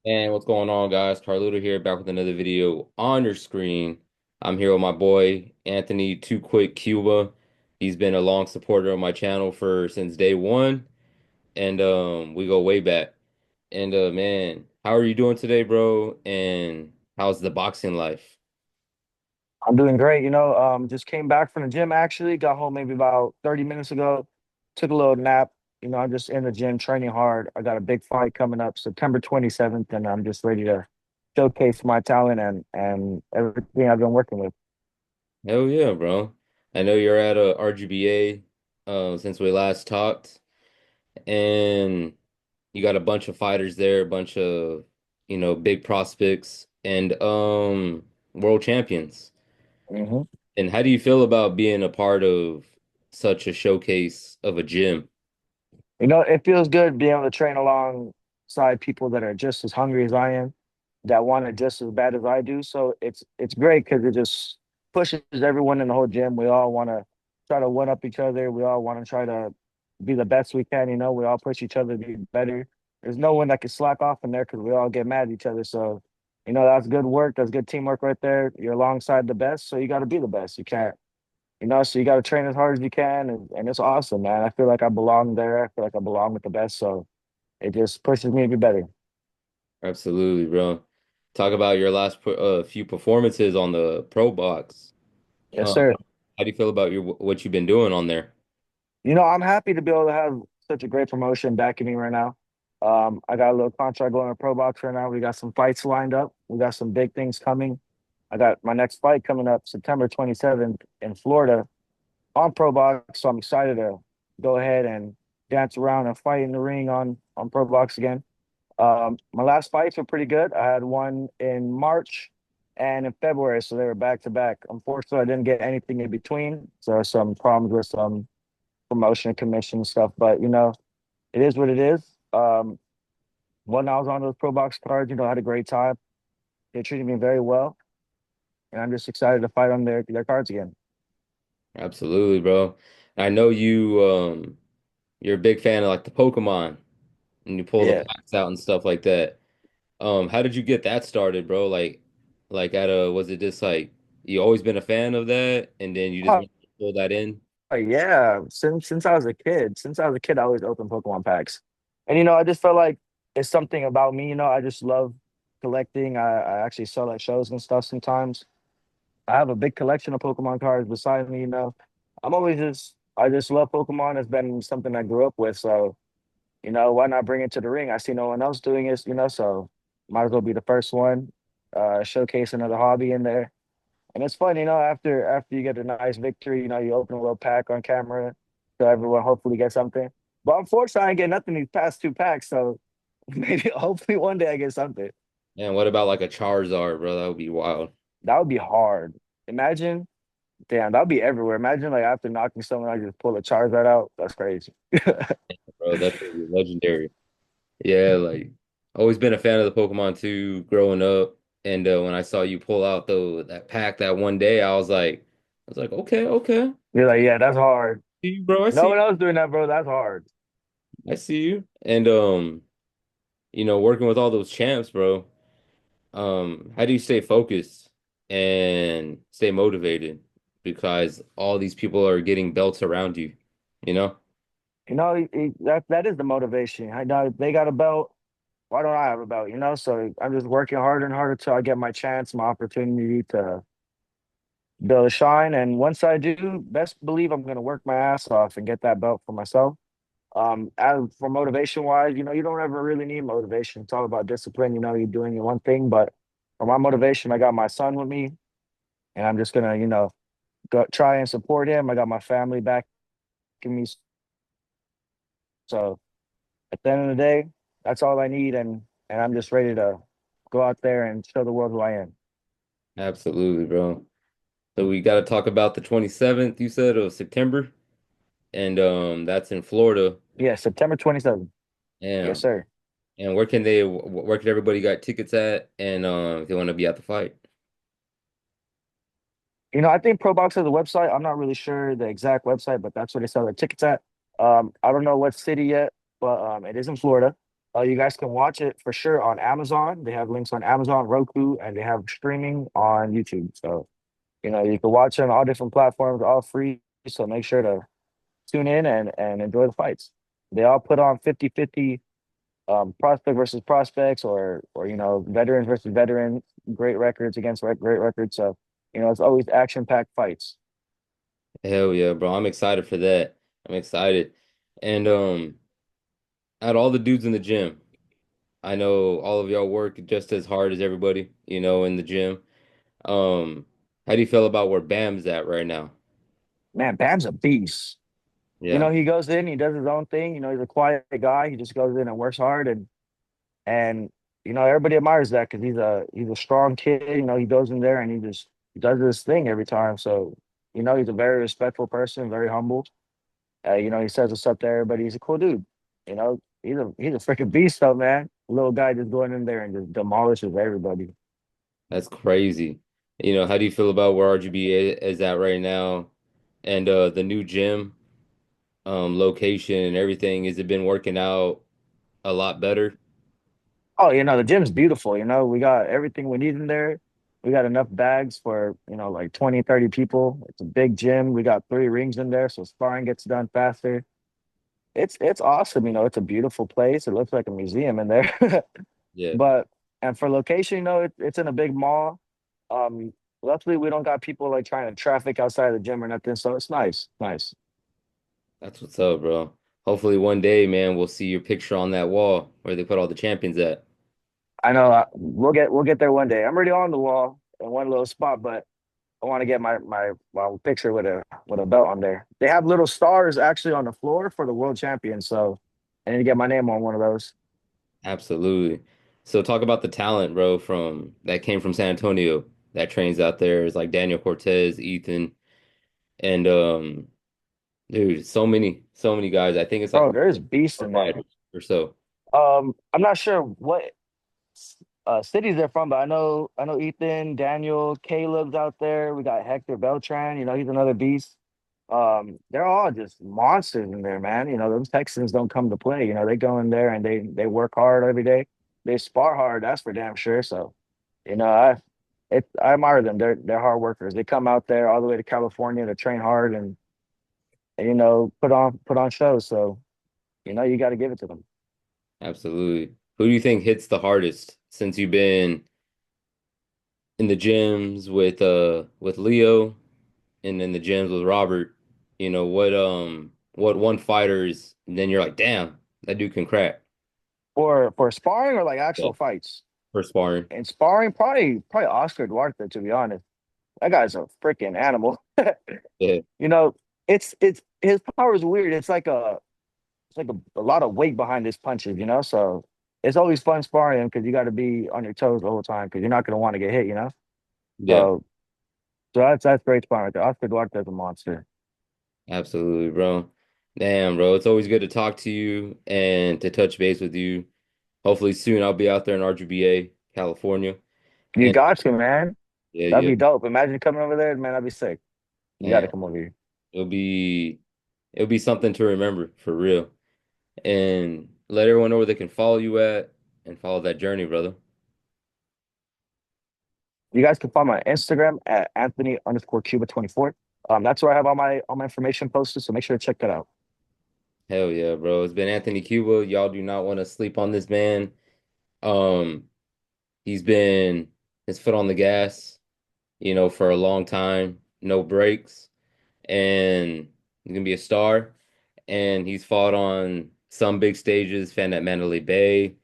And what's going on, guys? Carluto here, back with another video on your screen. I'm here with my boy Anthony Too Quick Cuba. He's been a long supporter of my channel for since day one, and we go way back. And man, how are you doing today, bro? And how's the boxing life? I'm doing great. Just came back from the gym actually. Got home maybe about 30 minutes ago. Took a little nap. I'm just in the gym training hard. I got a big fight coming up September 27th, and I'm just ready to showcase my talent and everything I've been working with. Hell yeah, bro! I know you're at a RGBA since we last talked, and you got a bunch of fighters there, a bunch of, big prospects and world champions. hmm And how do you feel about being a part of such a showcase of a gym? It feels good being able to train alongside people that are just as hungry as I am, that want it just as bad as I do. So it's great because it just pushes everyone in the whole gym. We all want to try to one up each other. We all want to try to be the best we can. We all push each other to be better. There's no one that can slack off in there because we all get mad at each other. So, that's good work. That's good teamwork right there. You're alongside the best, so you got to be the best. You can't so you got to train as hard as you can, and it's awesome, man. I feel like I belong there. I feel like I belong with the best, so it just pushes me to be better. Absolutely, bro. Talk about your last few performances on the Pro Box. Yes, Uh, sir. how do you feel about what you've been doing on there? I'm happy to be able to have such a great promotion backing me right now. I got a little contract going to Pro Box right now. We got some fights lined up. We got some big things coming. I got my next fight coming up September 27th in Florida on Pro Box, so I'm excited to go ahead and dance around and fight in the ring on Pro Box again. My last fights were pretty good. I had one in March and in February, so they were back to back. Unfortunately, I didn't get anything in between. So there are some problems with some promotion commission stuff, but it is what it is. When I was on those pro box cards, I had a great time. They treated me very well, and I'm just excited to fight on their cards again. Absolutely, bro. I know you're a big fan of like the Pokemon and you pull the Yeah. packs out and stuff like that. How did you get that started, bro? Like was it just like you always been a fan of that and then you just Oh, want to pull that in? yeah. Since I was a kid, I always opened Pokemon packs, and I just felt like it's something about me. I just love collecting. I actually sell at shows and stuff sometimes. I have a big collection of Pokemon cards beside me. I just love Pokemon. It's been something I grew up with. So, why not bring it to the ring? I see no one else doing it, so might as well be the first one, showcase another hobby in there. And it's fun, after you get a nice victory, you open a little pack on camera so everyone hopefully gets something. But unfortunately, I didn't get nothing these past two packs. So maybe hopefully one day I get something. And what about like a Charizard, bro? That would be wild. That would be hard. Imagine. Damn, that'd be everywhere. Imagine like after knocking someone, I just pull a Charizard out. That's crazy. Bro, that would be legendary. Yeah, like always been a fan of the Pokemon too, growing up. And when I saw you pull out that pack that one day, I was like, okay, okay. You're like, yeah, that's hard. See you, bro. I No see one else doing that, bro. That's hard. you. I see you. And working with all those champs, bro. How do you stay focused and stay motivated? Because all these people are getting belts around you, you know? That is the motivation. I know they got a belt. Why don't I have a belt? So I'm just working harder and harder till I get my chance, my opportunity to build a shine. And once I do, best believe I'm gonna work my ass off and get that belt for myself. As for motivation wise, you don't ever really need motivation. It's all about discipline. You're doing your one thing, but for my motivation, I got my son with me, and I'm just gonna, go try and support him. I got my family backing me. So at the end of the day, that's all I need, and I'm just ready to go out there and show the world who I am. Absolutely, bro. So we got to talk about the 27th, you said, of September, and that's in Florida. Yeah, September 27th. Yes, And sir. and where can everybody got tickets at and if they want to be at the fight? I think Pro Box has a website. I'm not really sure the exact website, but that's where they sell their tickets at. I don't know what city yet, but it is in Florida. You guys can watch it for sure on Amazon. They have links on Amazon, Roku, and they have streaming on YouTube. So, you can watch it on all different platforms, all free. So make sure to tune in and enjoy the fights. They all put on 50-50 prospect versus prospects or veterans versus veterans, great records against great records. So, it's always action-packed fights. Hell yeah, bro. I'm excited for that. I'm excited. And out of all the dudes in the gym, I know all of y'all work just as hard as everybody, in the gym. Um, how do you feel about where Bam's at right now? Man, Bam's a beast. Yeah. He goes in, he does his own thing. He's a quiet guy. He just goes in and works hard and everybody admires that because he's a strong kid. He goes in there and he just does his thing every time. So, he's a very respectful person, very humble. He says what's up to everybody. He's a cool dude. He's a freaking beast though, man. Little guy just going in there and just demolishes everybody. That's crazy. How do you feel about where RGB is at right now and the new gym location and everything? Has it been working out a lot better? Oh, the gym's beautiful. We got everything we need in there. We got enough bags for, like 20, 30 people. It's a big gym. We got 3 rings in there, so sparring gets done faster. It's awesome. It's a beautiful place. It looks like a museum in there. Yeah, But and for location, it's in a big mall. Um, Luckily we don't got people like trying to traffic outside of the gym or nothing, so it's nice, nice. that's what's up, bro. Hopefully one day, man, we'll see your picture on that wall where they put all the champions at. I know we'll get there one day. I'm already on the wall in one little spot, but I want to get my picture with a belt on there. They have little stars actually on the floor for the world champion, so I need to get my name on one of those. Absolutely. So talk about the talent, bro, from that came from San Antonio that trains out there. It's like Daniel Cortez, Ethan, and dude, so many guys. I think it's like Bro, there's beasts four in there. fighters or so. I'm not sure what cities they're from, but I know Ethan, Daniel, Caleb's out there. We got Hector Beltran. He's another beast. They're all just monsters in there, man. Those Texans don't come to play. They go in there and they work hard every day. They spar hard, that's for damn sure. So, you know, I I admire them. They're hard workers. They come out there all the way to California to train hard and put on shows. So, you got to give it to them. Absolutely. Who do you think hits the hardest since you've been in the gyms with Leo and in the gyms with Robert? What one fighters then you're like, damn, that dude can crack. For sparring or like Yeah, actual fights. for sparring. And sparring, probably Oscar Duarte, to be honest. That guy's a freaking animal. Yeah, You know, it's his power is weird. It's like a lot of weight behind his punches. So it's always fun sparring him because you got to be on your toes the whole time because you're not going to want to get hit. yeah, So that's great sparring right there. Oscar Duarte's a monster. absolutely, bro. Damn, bro. It's always good to talk to you and to touch base with you. Hopefully soon I'll be out there in RGBA, California. You And got to, man. yeah, That'd yeah, be dope. Imagine coming over there, man. That'd be sick. You got to man. come over here. It'll be it'll be something to remember for real. And let everyone know where they can follow you at and follow that journey, brother. You guys can find my Instagram at Anthony_Cuba 24. That's where I have all my information posted. So make sure to check that out. Hell yeah, bro. It's been Anthony Cuba. Y'all do not want to sleep on this man. Um, he's been his foot on the gas, for a long time, no breaks, and he's gonna be a star. And he's fought on some big stages, fan at Mandalay Bay.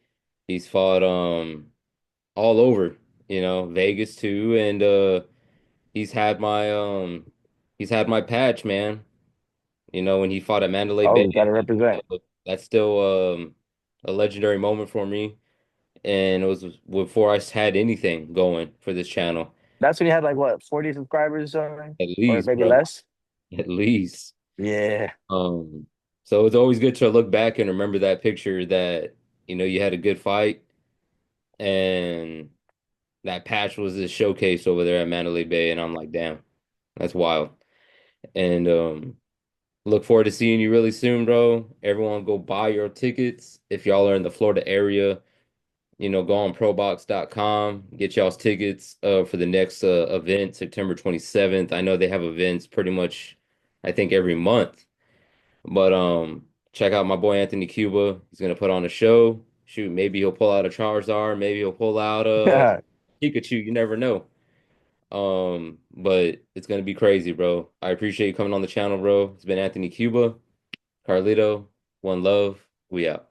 He's fought all over, Vegas too, and he's had my he's had my patch, man. When he fought at Mandalay Oh, Bay, you got to represent. that's still a legendary moment for me. And it was before I had anything going for this channel. That's when you had like what, 40 subscribers or something, At or least, maybe bro. less. At least. Yeah, Um, so it's always good to look back and remember that picture that, you had a good fight and that patch was this showcase over there at Mandalay Bay. And I'm like, damn, that's wild. And Look forward to seeing you really soon, bro. Everyone go buy your tickets. If y'all are in the Florida area, go on probox.com, get y'all's tickets for the next event, September 27th. I know they have events pretty much, I think, every month. But check out my boy Anthony Cuba. He's gonna put on a show. Shoot, maybe he'll pull out a Charizard, maybe he'll pull out a Yeah, Pikachu. You never know. But it's gonna be crazy, bro. I appreciate you coming on the channel, bro. It's been Anthony Cuba, Carlito, One Love. We out.